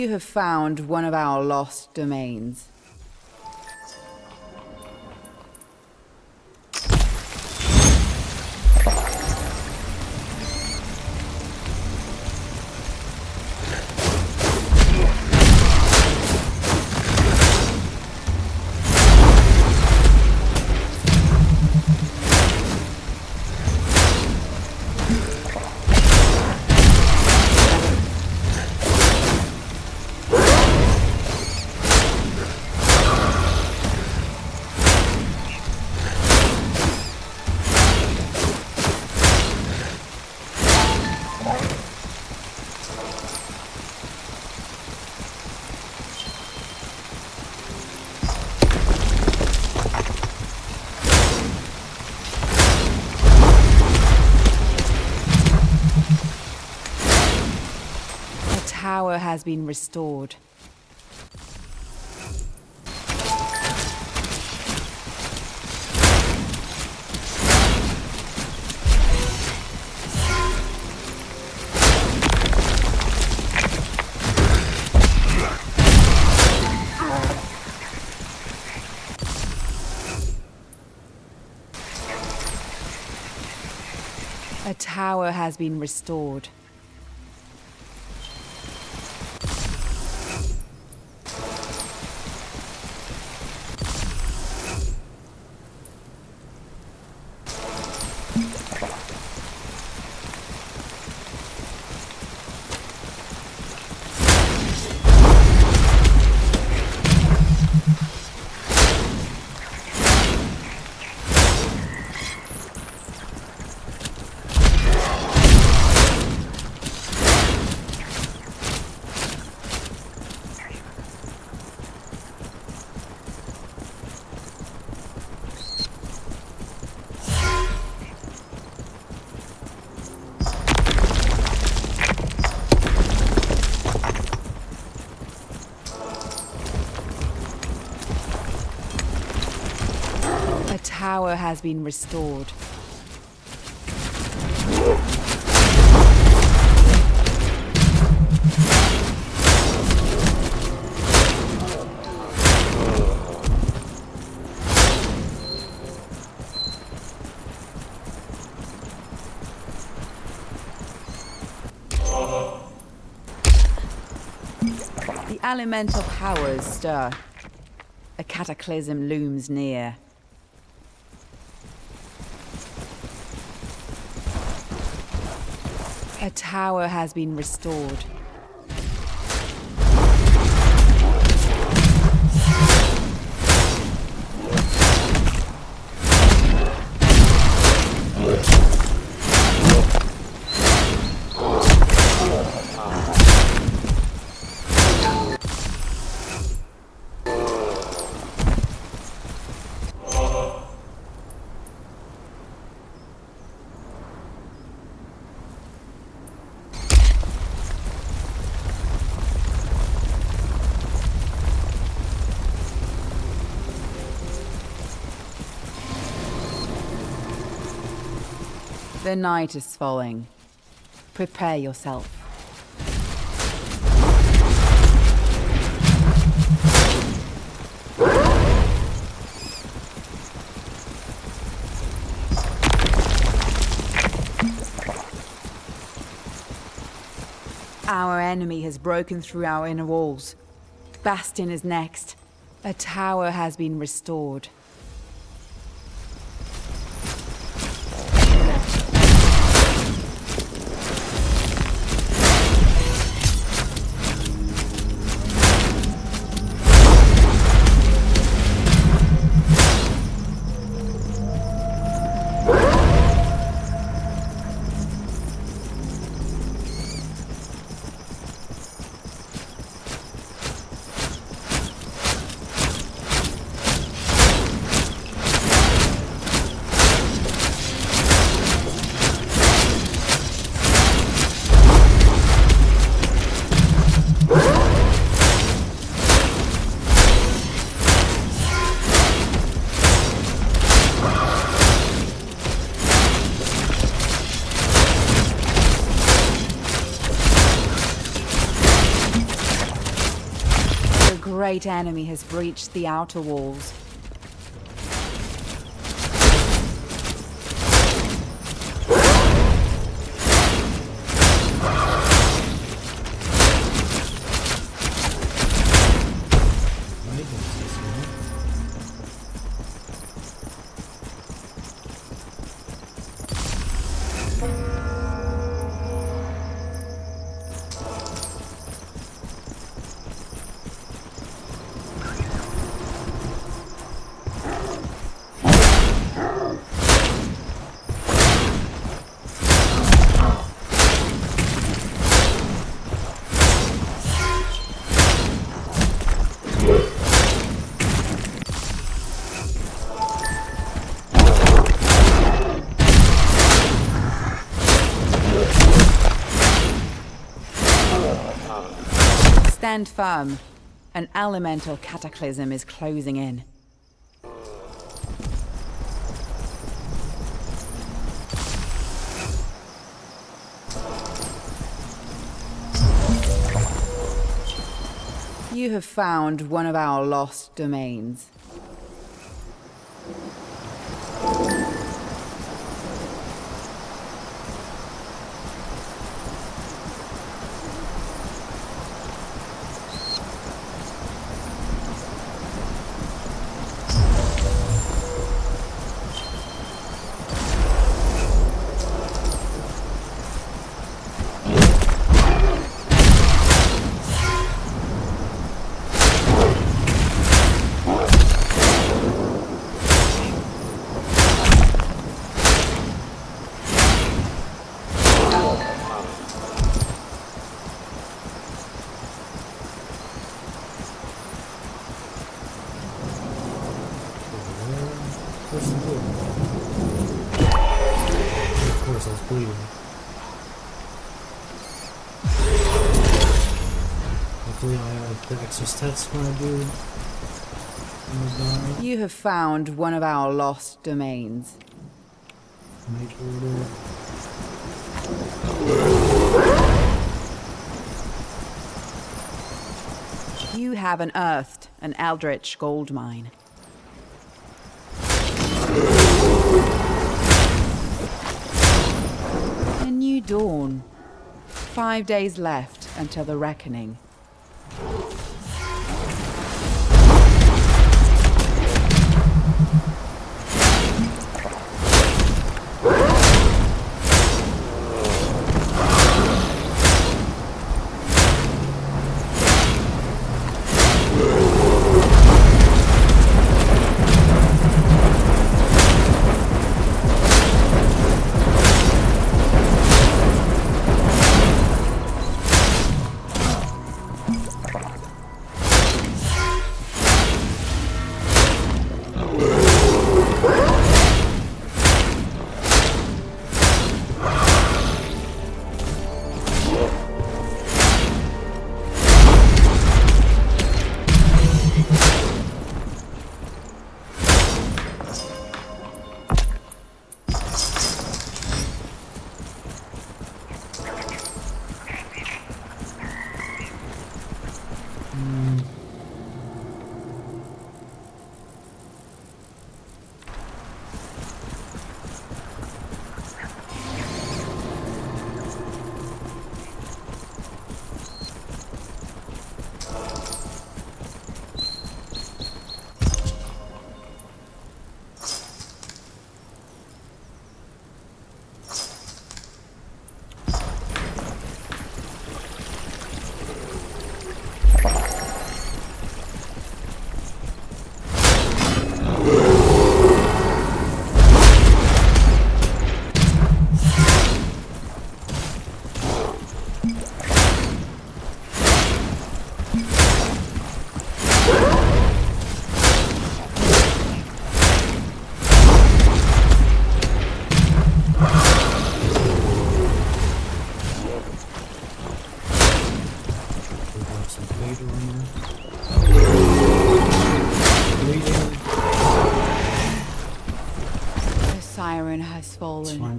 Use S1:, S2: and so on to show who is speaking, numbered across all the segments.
S1: You have found one of our lost domains. Power has been restored. A tower has been restored. A tower has been restored. The elemental powers stir. A cataclysm looms near. A tower has been restored. The night is falling. Prepare yourself. Our enemy has broken through our inner walls. Bastion is next. A tower has been restored. great enemy has breached the outer walls. Stand firm. An elemental cataclysm is closing in. You have found one of our lost domains.
S2: Of course, I was bleeding. Hopefully, I have the extra stats when I do.
S1: You have found one of our lost domains.
S2: Make order.
S1: You have unearthed an eldritch gold mine. A new dawn. 5 days left until the reckoning. Has fallen.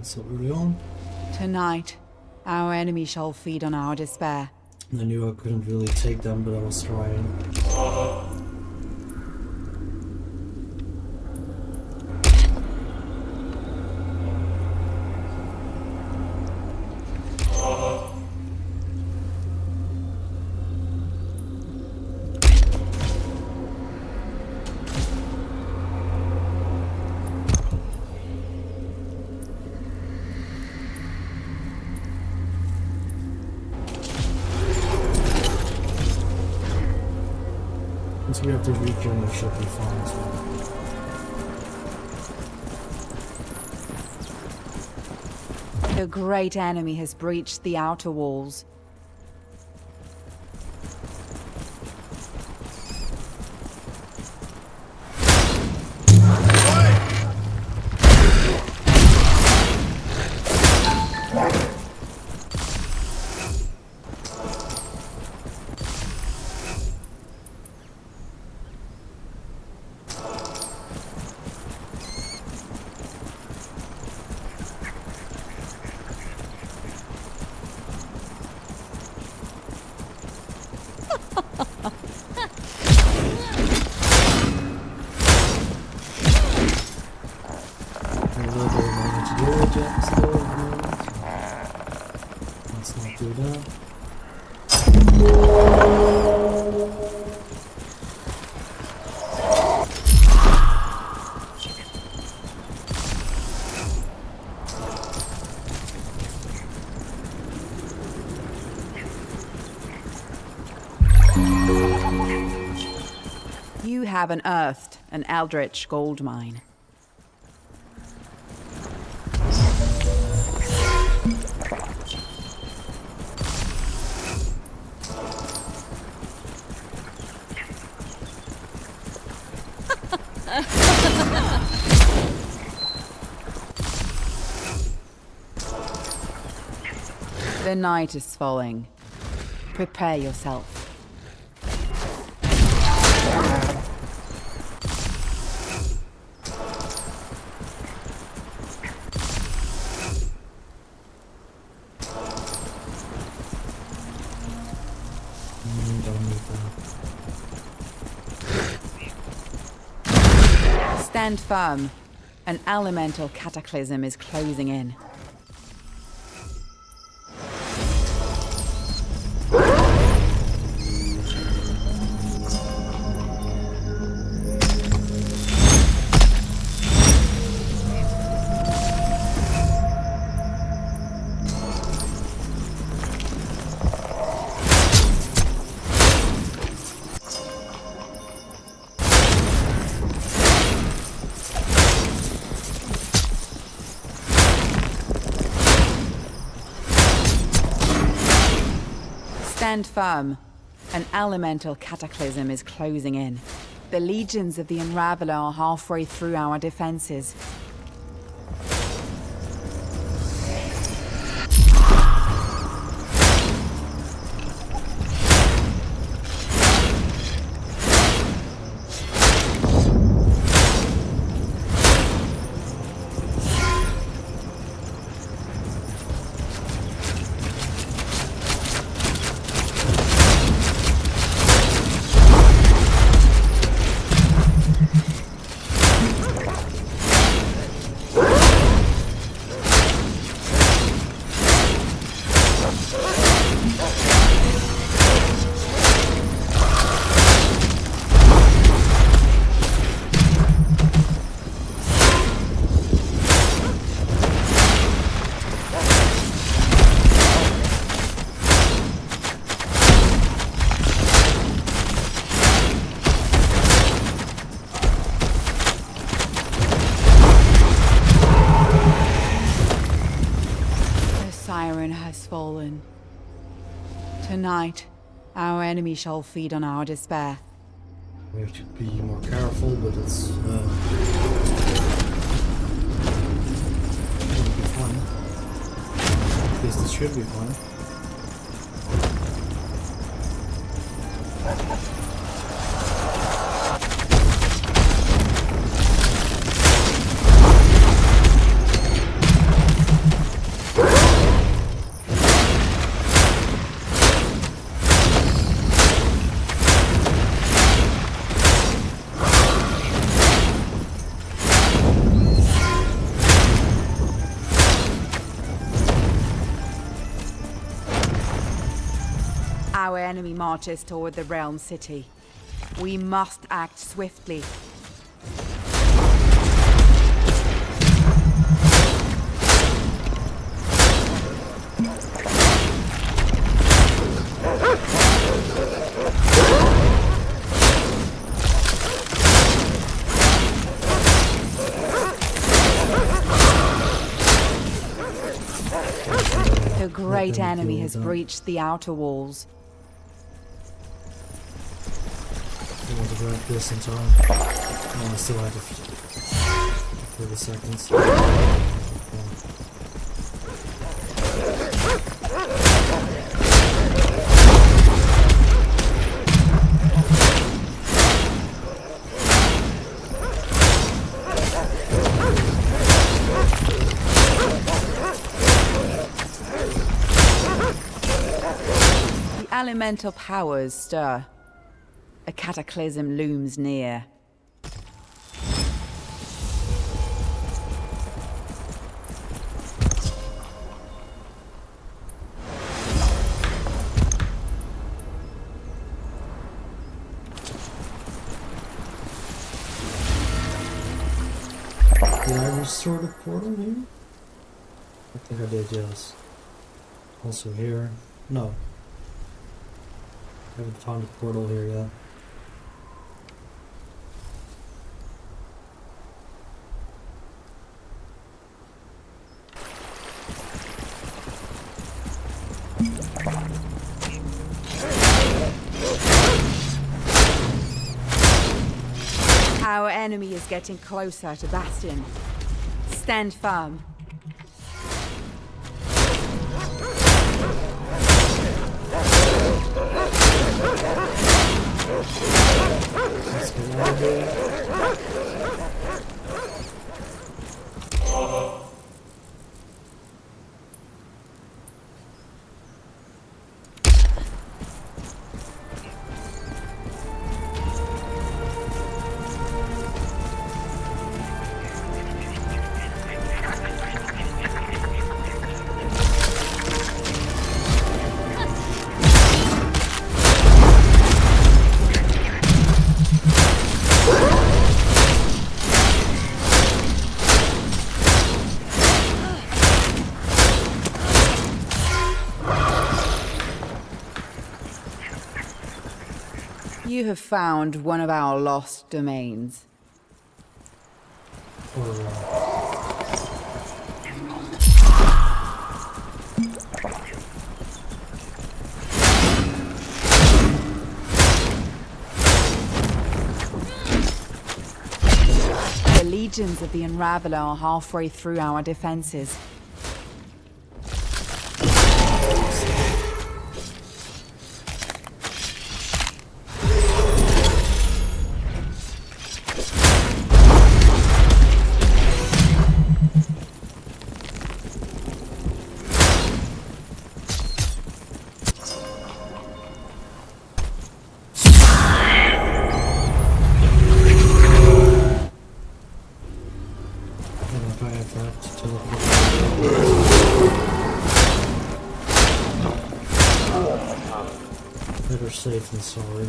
S1: Tonight, our enemy shall feed on our despair.
S2: I knew I couldn't really take them, but I was trying. we have the region, we should be fine as well.
S1: The great enemy has breached the outer walls.
S2: Let's not do that.
S1: You have unearthed an eldritch gold mine. The night is falling. Prepare yourself.
S2: Don't need that.
S1: Stand firm. An elemental cataclysm is closing in. Stand firm. An elemental cataclysm is closing in. The legions of the Unraveler are halfway through our defenses. Has fallen. Tonight, our enemy shall feed on our despair.
S2: We have to be more careful, but it's it'll be fine. At least it should be fine.
S1: Our enemy marches toward the realm city. We must act swiftly. The great
S2: them
S1: enemy
S2: deal
S1: has
S2: with that.
S1: breached the outer walls.
S2: I want to grab this in time. Oh, I still have 30 seconds.
S1: The elemental powers stir. A cataclysm looms near.
S2: Did I restore the portal here? I think I did, yes. Also here. No. I haven't found a portal here yet.
S1: Our enemy is getting closer to Bastion. Stand firm.
S2: Let's get out of here.
S1: You have found one of our lost domains. The legions of the Unraveler are halfway through our defenses. Better safe than sorry.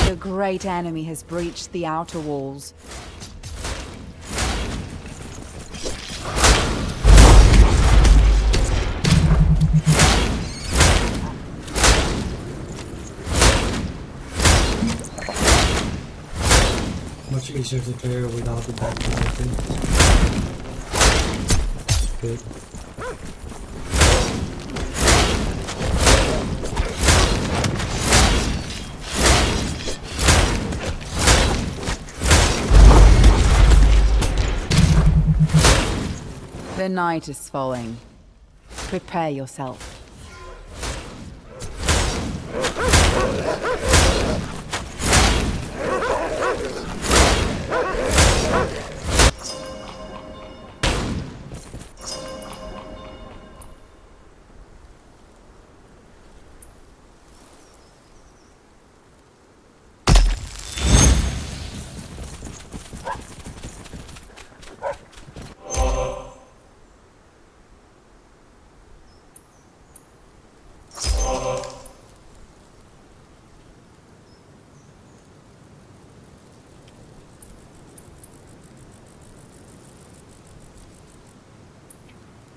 S1: The great enemy has breached the outer walls.
S2: Much easier to clear without the back, I think. Good.
S1: The night is falling. Prepare yourself.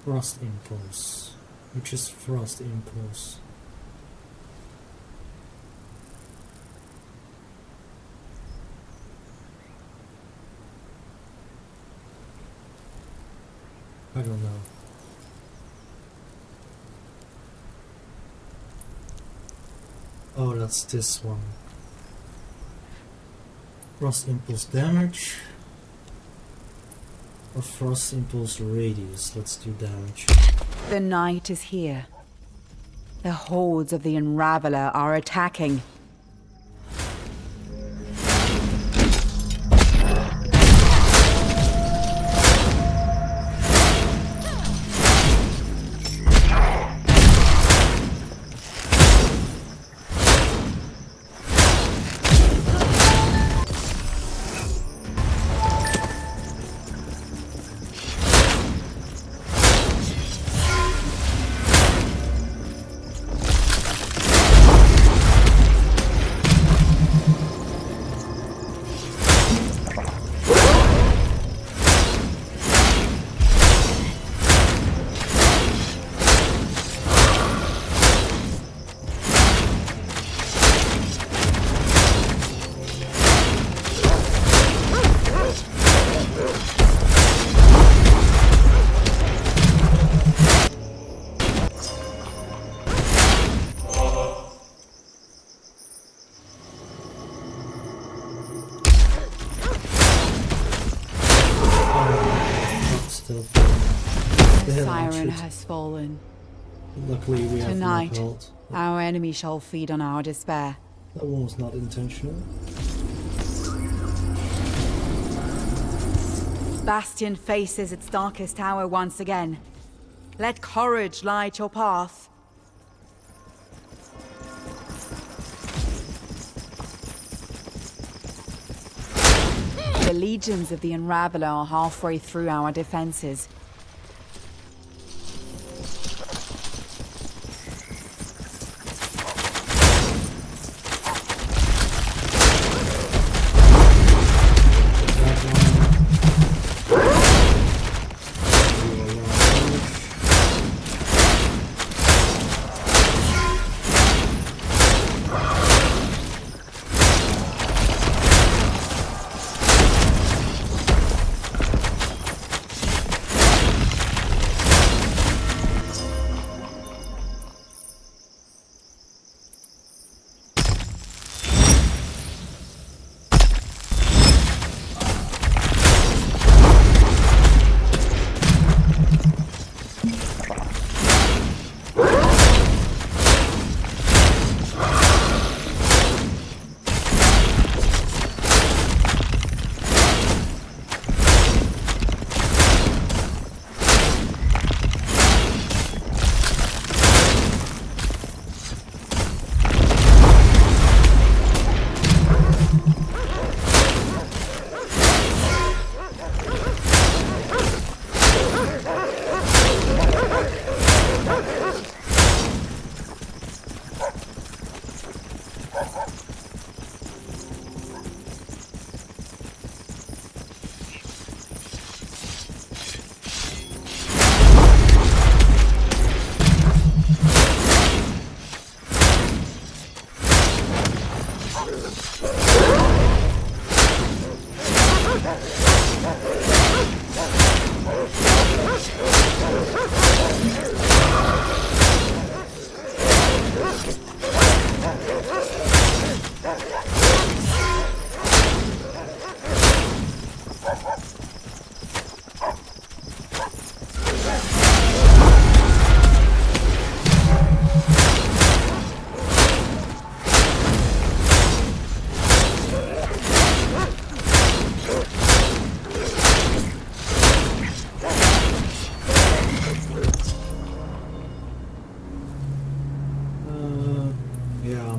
S2: Frost impulse. Which is frost impulse? I don't know. Oh, that's this one. Frost impulse damage. Or frost impulse radius. Let's do damage.
S1: The night is here. The hordes of the Unraveler are attacking. The siren has fallen.
S2: Luckily we have
S1: Tonight,
S2: enough health.
S1: our enemy shall feed on our despair.
S2: That one was not intentional.
S1: Bastion faces its darkest hour once again. Let courage light your path. The legions of the Unraveler are halfway through our defenses.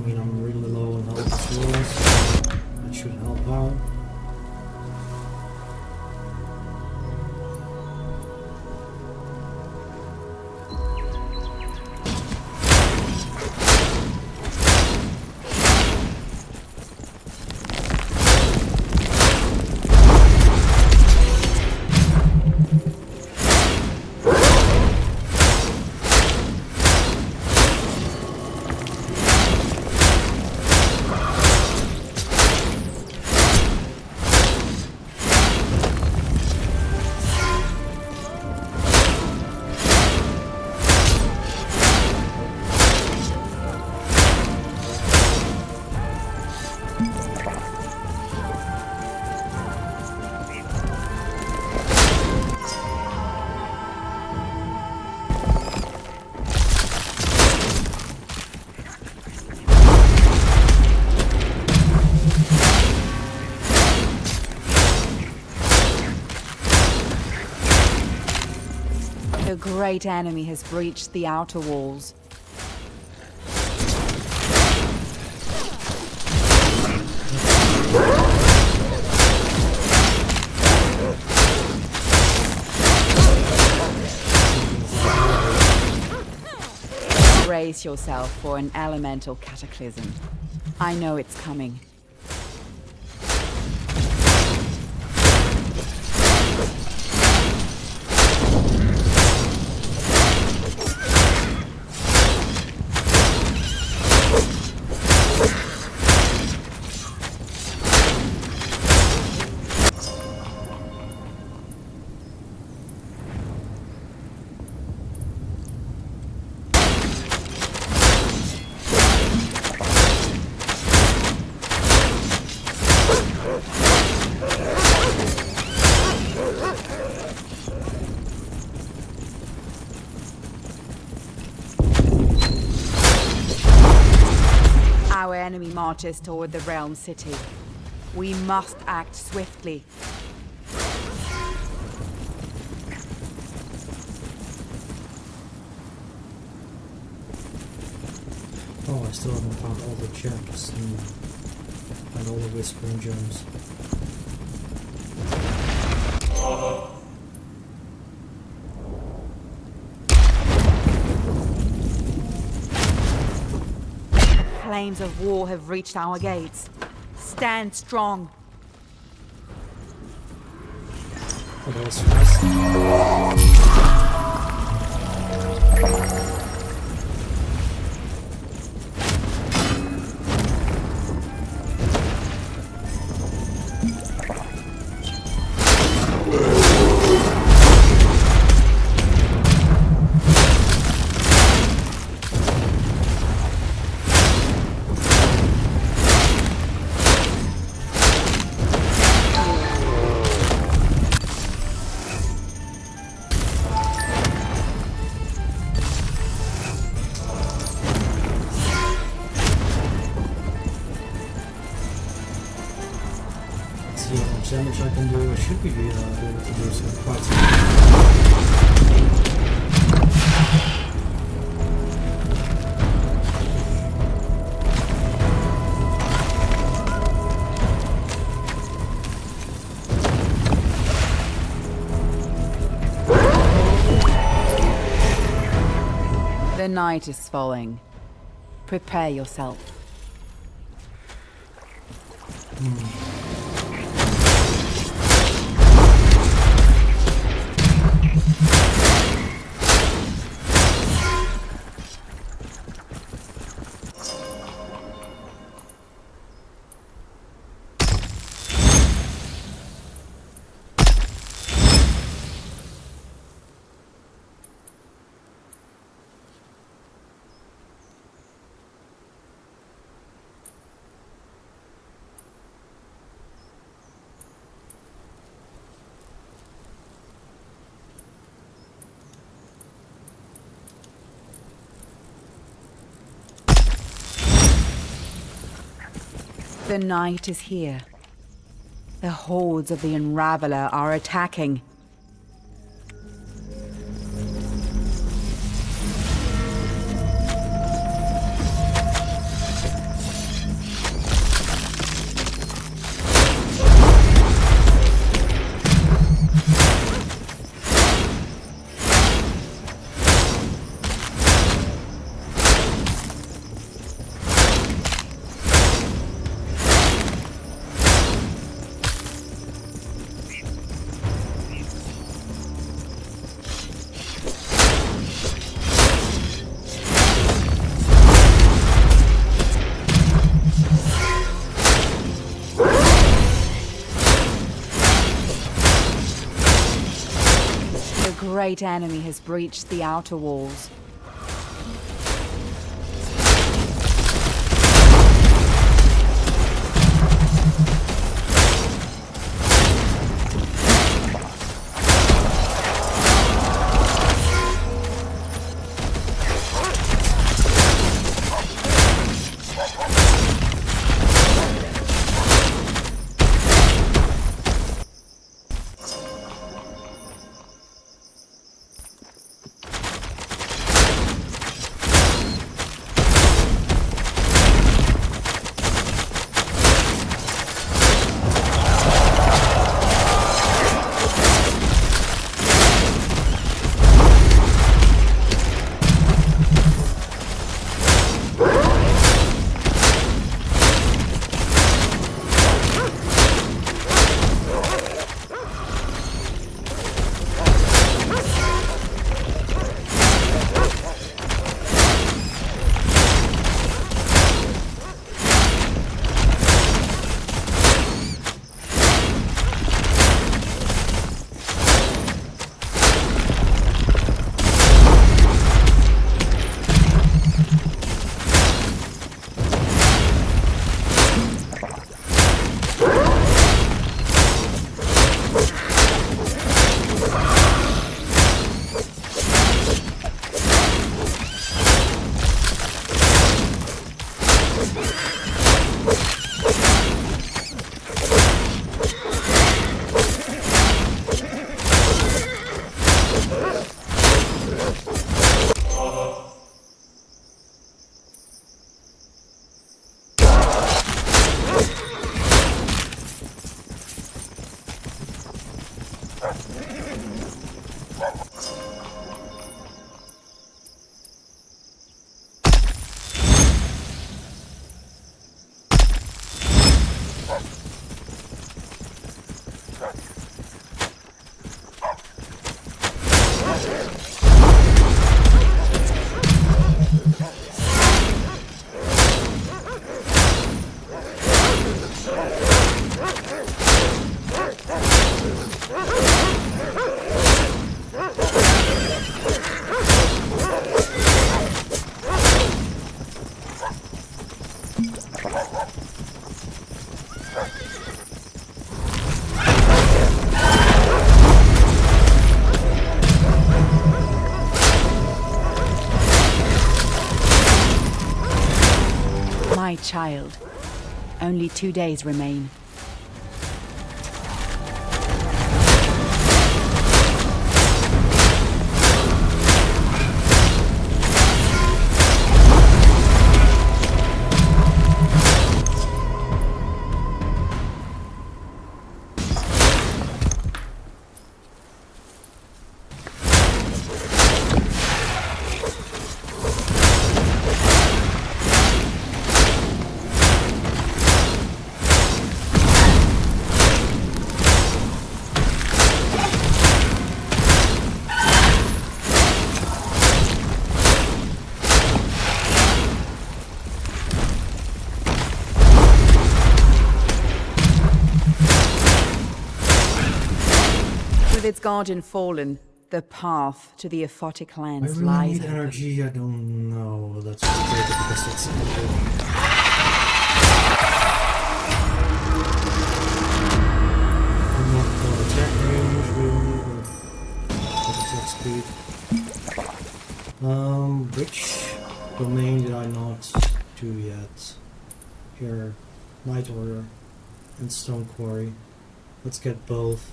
S2: mean, I'm really low on health as well, so that should help out.
S1: The great enemy has breached the outer walls. Brace yourself for an elemental cataclysm. I know it's coming. Our enemy marches toward the realm city. We must act swiftly.
S2: Oh, I still haven't found all the gems and all the whispering gems.
S1: Flames of war have reached our gates. Stand strong.
S2: Oh, that was fast. See how much damage I can do. I should be able to do some quite
S1: The night is falling. Prepare yourself. The night is here. The hordes of the Unraveler are attacking. great enemy has breached the outer walls. My child, only 2 days remain. With its guardian fallen, the path to the Eversiege
S2: I
S1: lands
S2: really
S1: lies
S2: need
S1: open.
S2: energy, I don't know. That's weird because it's good. I'm not for attack range really, but attack speed. Which domain did I not do yet? Here, Night Order and Stone Quarry. Let's get both.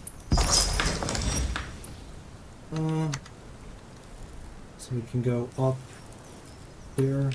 S2: So we can go up here.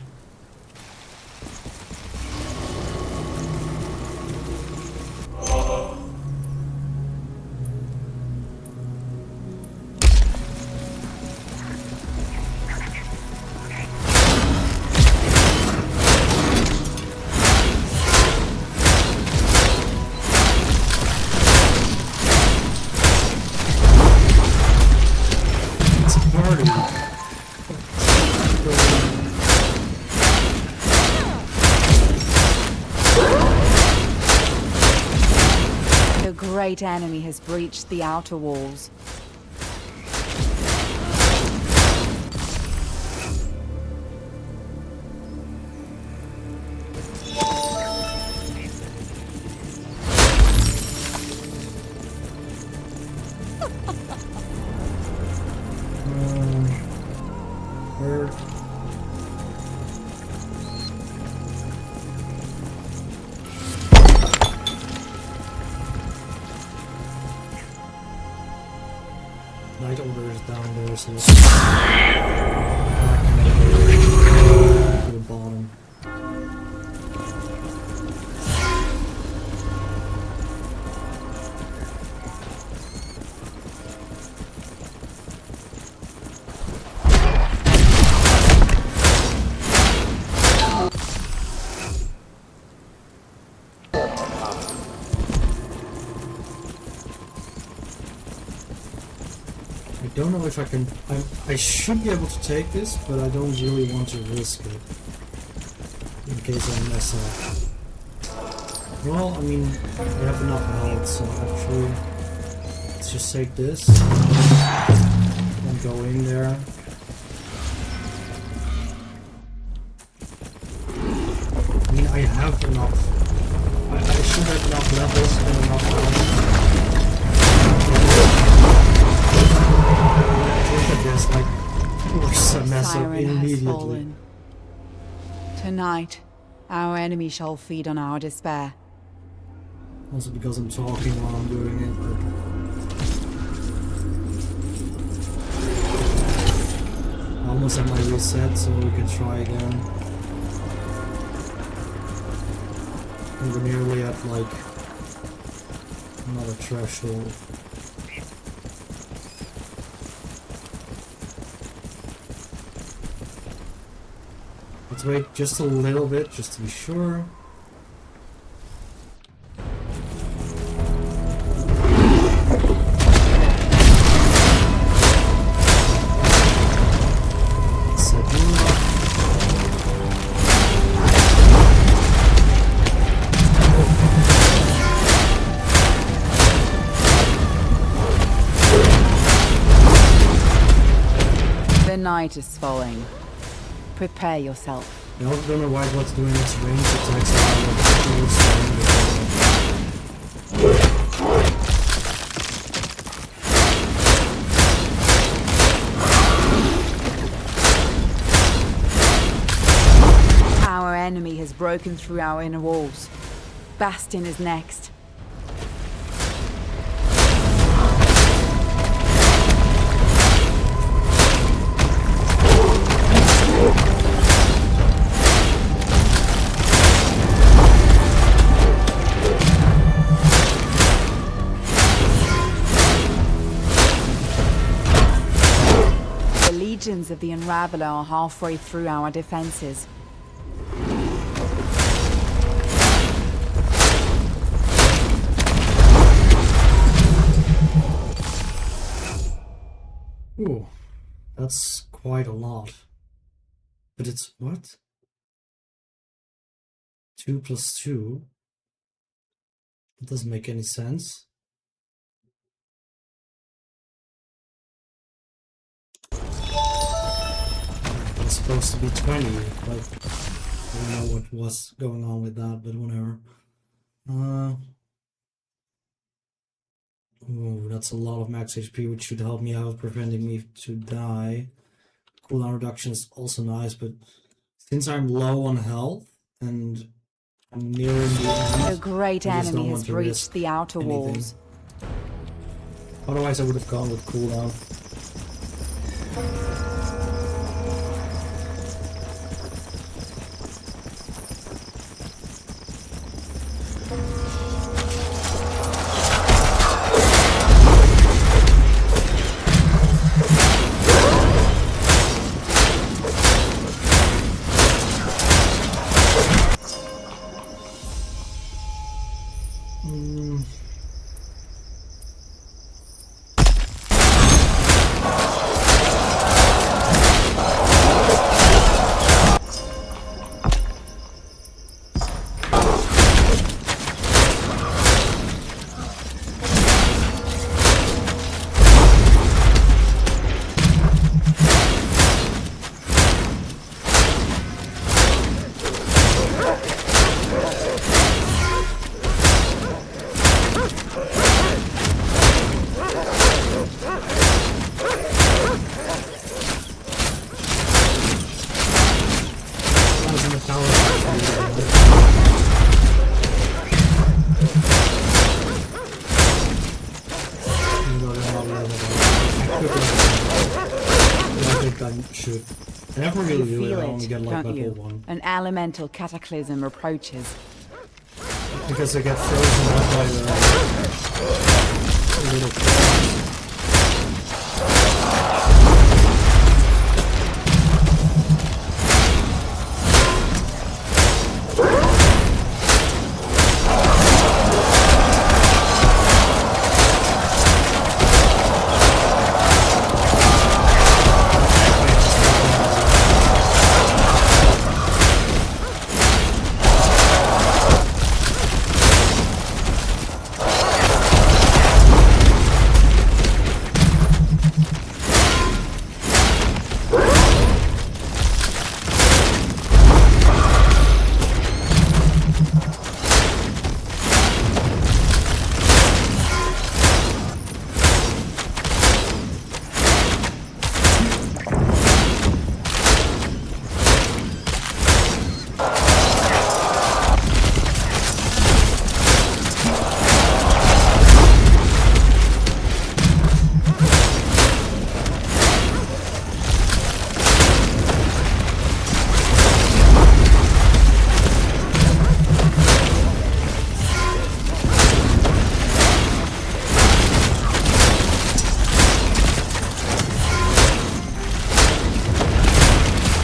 S1: The great enemy has breached the outer walls.
S2: order is down there, so let's back to the bottom. I don't know if I can. I should be able to take this, but I don't really want to risk it in case I mess up. Well, I mean, I have enough health, so actually, let's just take this and go in there. I mean, I have enough. I should have enough levels and enough health. Look at this, like, force a mess up
S1: Siren has
S2: immediately.
S1: fallen. Tonight, our enemy shall feed on our despair.
S2: Also because I'm talking while I'm doing it, but... I almost have my reset, so we can try again. We're nearly at, like, another threshold. Let's wait just a little bit, just to be sure.
S1: The night is falling. Prepare yourself.
S2: I also don't know why what's doing its range attacks
S1: Our enemy has broken through our inner walls. Bastion is next. The legions of the Unraveler are halfway through our defenses.
S2: Ooh, that's quite a lot. But it's what? 2 plus 2? That doesn't make any sense. It's supposed to be 20, but I don't know what was going on with that, but whatever. Ooh, that's a lot of max HP, which should help me out, preventing me to die. Cooldown reduction is also nice, but since I'm low on health and I'm nearing the end,
S1: The great
S2: I just don't
S1: enemy
S2: want
S1: has
S2: to
S1: breached
S2: risk
S1: the outer
S2: anything.
S1: walls.
S2: Otherwise I would have gone with cooldown. Quickly. should. I never
S1: You
S2: really do it,
S1: feel
S2: I only
S1: it,
S2: get like
S1: don't
S2: level
S1: you?
S2: 1.
S1: An elemental cataclysm approaches.
S2: Because I get frozen up by the little things.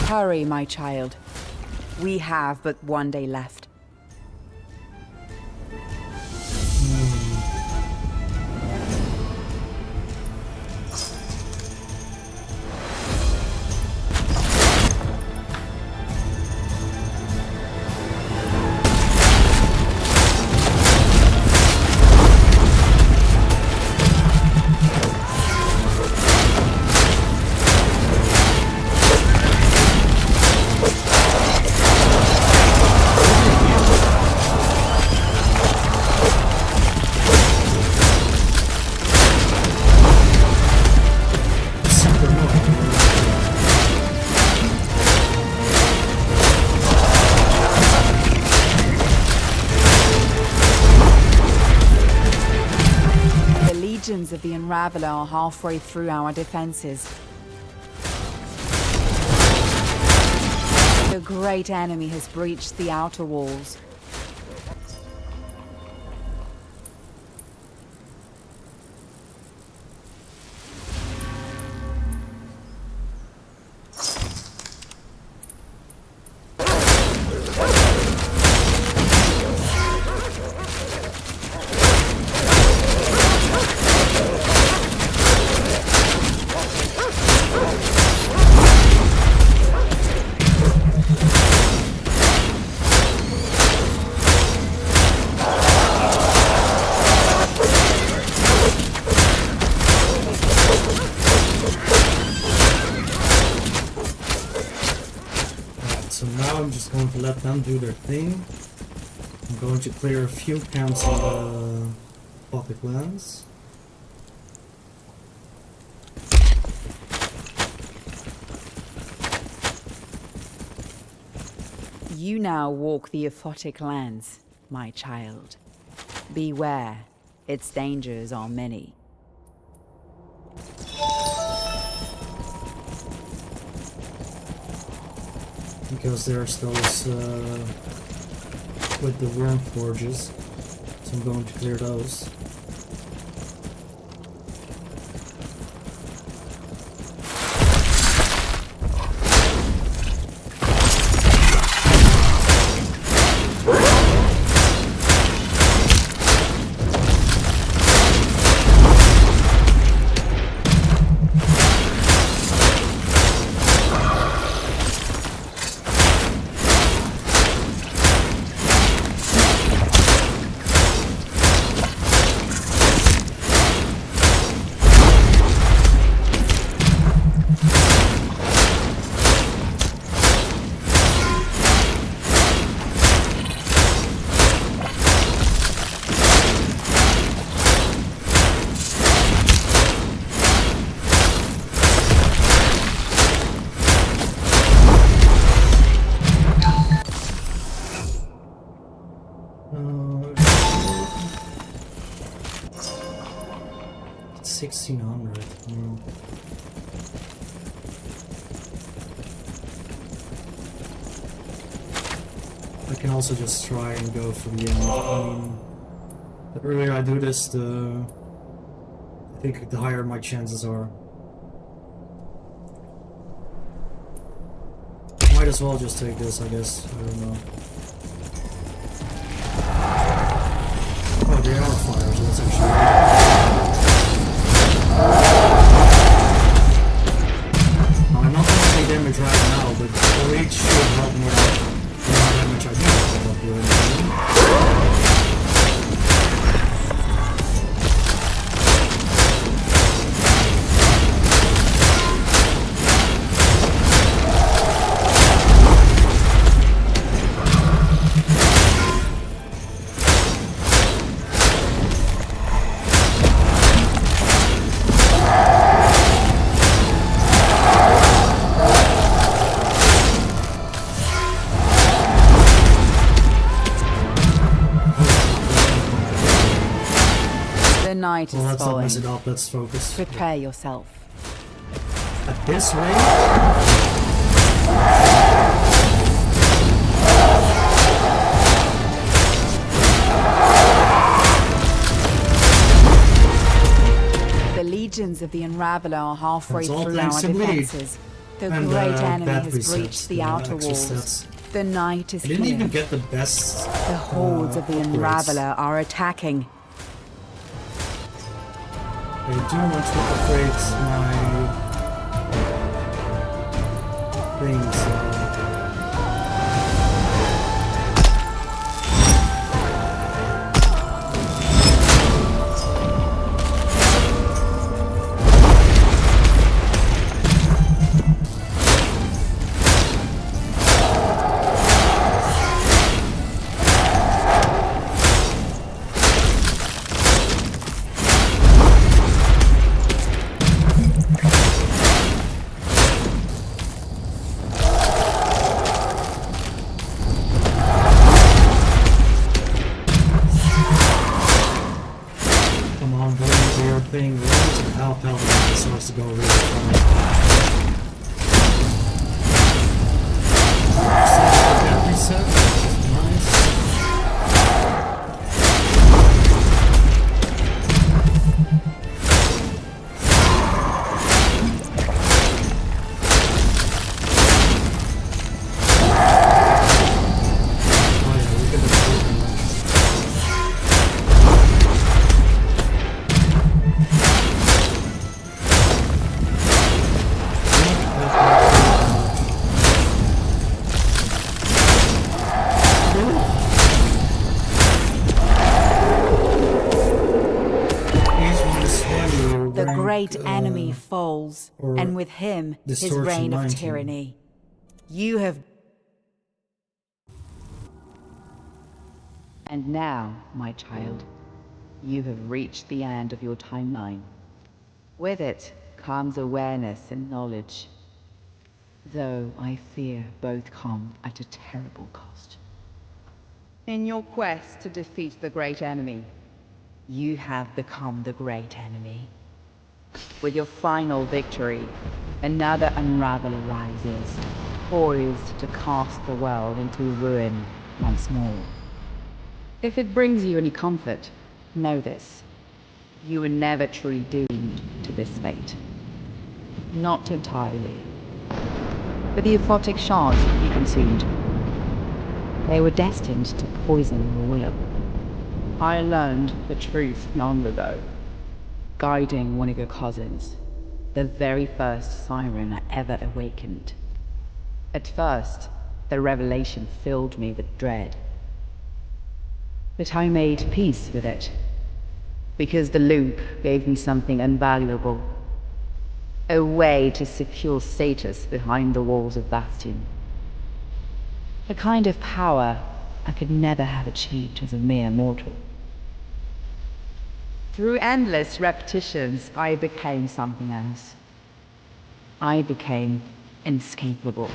S1: Hurry, my child. We have but one day left. Legions of the Unraveler are halfway through our defenses. The great enemy has breached the outer walls.
S2: So now I'm just going to let them do their thing. I'm going to clear a few camps in the pocket lands.
S1: You now walk the aphotic lands, my child. Beware, its dangers are many.
S2: Because there's those with the worm forges, so I'm going to clear those. It's 1600. I can also just try and go for the end. I mean, the earlier I do this, I think the higher my chances are. Might as well just take this, I guess. I don't know. Oh, they are fire, so that's actually now, I'm not gonna take damage right now, but the reach should help me out. The more damage I do, I'll do anything.
S1: The night
S2: Well,
S1: is
S2: let's not mess
S1: falling.
S2: it up, let's focus.
S1: Prepare yourself.
S2: At this rate?
S1: The legions of the Unraveler are halfway
S2: That's all
S1: through
S2: thanks
S1: our
S2: to Bleed.
S1: defenses. The
S2: And,
S1: great enemy
S2: that
S1: has
S2: resets
S1: breached the
S2: the
S1: outer
S2: extra
S1: walls.
S2: stats.
S1: The night is
S2: I didn't
S1: clear.
S2: even get the best.
S1: The hordes of the
S2: upgrades.
S1: Unraveler are attacking.
S2: I do want to upgrade my things. Come on, boy, we are playing rules and how Paladin starts to go really far. That reset, nice. Oh yeah, we could have played that.
S1: The great enemy falls,
S2: or
S1: and with him his
S2: Distortion
S1: reign of
S2: 19.
S1: tyranny. You have... And now, my child, you have reached the end of your timeline. With it comes awareness and knowledge, though I fear both come at a terrible cost. In your quest to defeat the great enemy, you have become the great enemy. With your final victory, another Unraveler rises, poised to cast the world into ruin once more. If it brings you any comfort, know this. You were never truly doomed to this fate. Not entirely. But the aphotic shards you consumed, they were destined to poison your will. I learned the truth long ago, guiding one of your cousins, the very first siren I ever awakened. At first, the revelation filled me with dread. But I made peace with it, because the loop gave me something invaluable. A way to secure status behind the walls of Bastion. A kind of power I could never have achieved as a mere mortal. Through endless repetitions, I became something else. I became inescapable.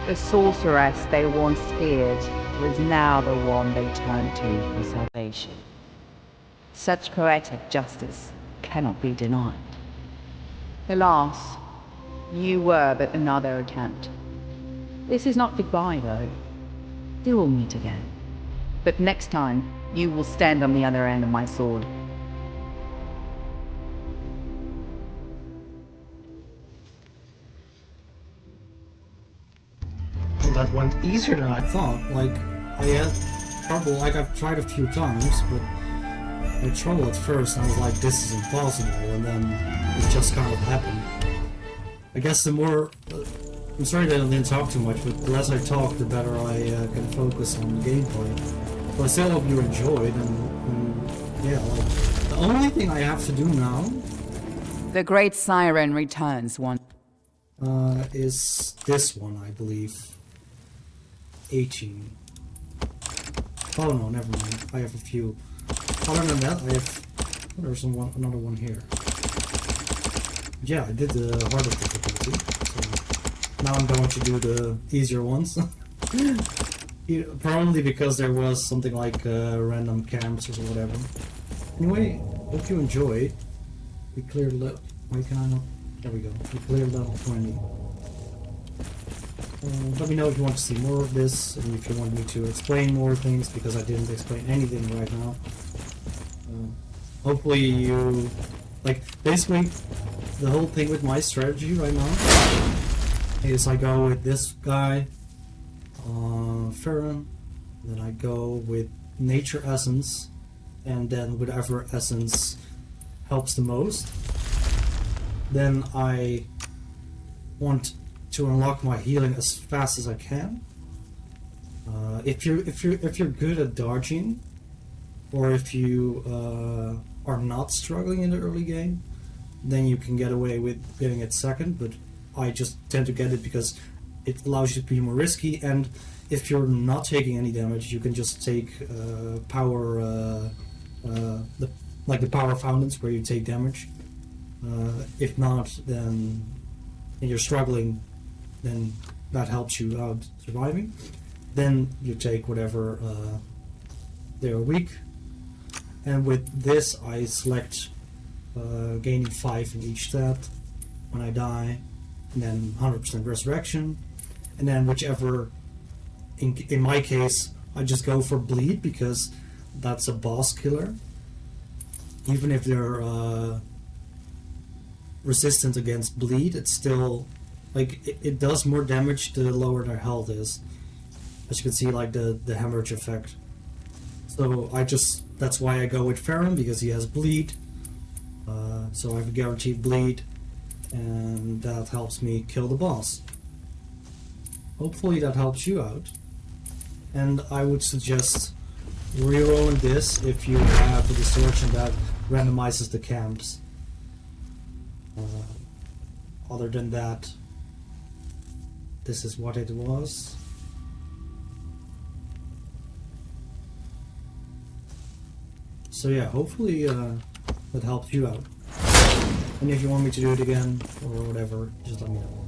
S1: The sorceress they once feared was now the one they turned to for salvation. Such poetic justice cannot be denied. Alas, you were but another attempt. This is not goodbye, though. We will meet again. But next time, you will stand on the other end of my sword.
S2: Well, that went easier than I thought. Like, I had trouble, like I've tried a few times, but I had trouble at first, and I was like, this is impossible, and then it just kind of happened. I guess the more... I'm sorry that I didn't talk too much, but the less I talk, the better I can focus on the gameplay. But I still hope you enjoyed, and yeah, like, the only thing I have to do now...
S1: The Great Siren returns one.
S2: Is this one, I believe. 18. Oh no, never mind. I have a few. Other than that, I have... There's another one here. Yeah, I did the harder difficulty. So now I'm going to do the easier ones. Probably because there was something like random camps or whatever. Anyway, hope you enjoyed. We cleared level... Why can I not... There we go. We cleared level 20. Let me know if you want to see more of this, and if you want me to explain more things, because I didn't explain anything right now. Hopefully you... Like, basically, the whole thing with my strategy right now is I go with this guy, Farron, then I go with Nature Essence, and then whatever essence helps the most. Then I want to unlock my healing as fast as I can. If you're good at dodging, or if you are not struggling in the early game, then you can get away with getting it second. But I just tend to get it because it allows you to be more risky. And if you're not taking any damage, you can just take power, like the power fountains where you take damage. If not, then and you're struggling, then that helps you out surviving. Then you take whatever they're weak. And with this, I select gaining 5 in each stat when I die, and then 100% resurrection, and then whichever. In my case, I just go for bleed because that's a boss killer. Even if they're resistant against bleed, it's still like it does more damage the lower their health is, as you can see, like the hemorrhage effect. So that's why I go with Farron, because he has bleed, so I have a guaranteed bleed, and that helps me kill the boss. Hopefully that helps you out, and I would suggest rerolling this if you have the distortion that randomizes the camps. Other than that, this is what it was. So yeah, hopefully that helps you out. And if you want me to do it again or whatever, just let me know.